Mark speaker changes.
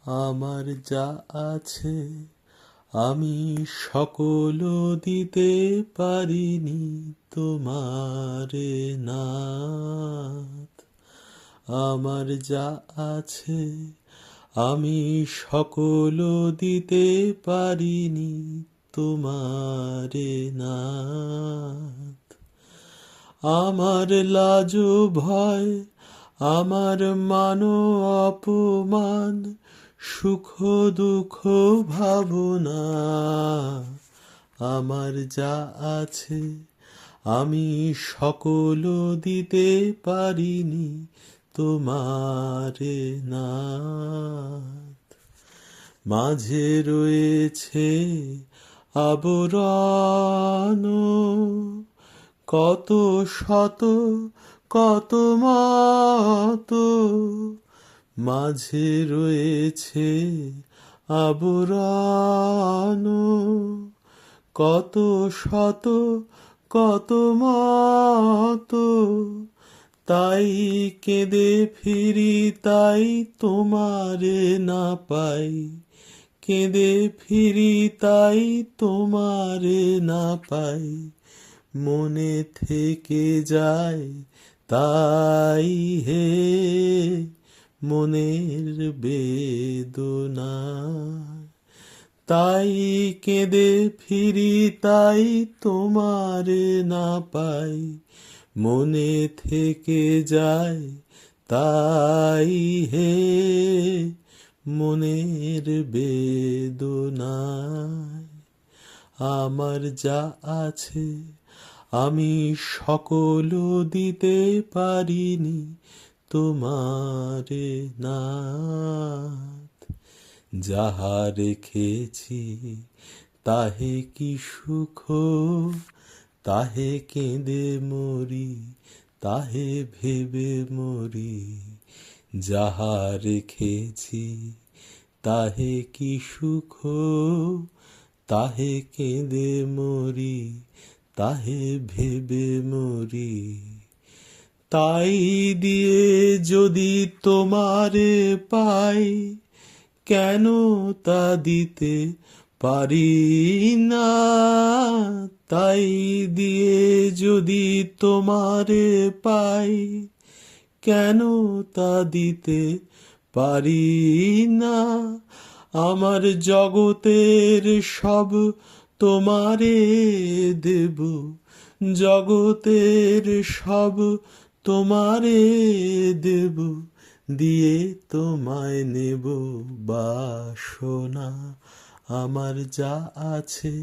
Speaker 1: আমার যা আছে আমি সকল দিতে পারিনি তোমারে নাথ। আমার যা আছে আমি সকল দিতে পারিনি তোমারে নাথ। আমার লাজ ভয় আমার মান অপমান সুখ দুঃখ ভাবনা আমার যা আছে আমি সকল দিতে পারিনি তোমারে নাথ। মাঝে রয়েছে আবরণ কত শত কত মত, মাঝে রয়েছে আবরণ কত শত কত মত। তাই কেঁদে ফিরি তাই তোমারে না পাই, কেঁদে ফিরি তাই তোমারে না পাই। মনে থেকে যায় তাই হে মনের বেদনা। তাই কেঁদে ফিরি তাই তোমারে না পাই। মনে থেকে যায় তাই হে মনের বেদনা। আমার যা আছে আমি সকল দিতে পারিনি তোমারে নাথ। যাহা রেখেছি তাহে কি সুখ, তাহে কেঁদে মরি তাহে ভেবে মরি। যাহা রেখেছি তাহে কি সুখ, তাহে কেঁদে মরি তাহে ভেবে মরি। তাই দিয়ে যদি তোমারে পাই কেন তা দিতে পারি না। তাই দিয়ে যদি তোমারে পাই কেন তা দিতে পারি না। আমার জগতের সব তোমারে দেব, জগতের সব তোমারে দেব, দিয়ে তোমায় নেব বাসনা। আমার যা আছে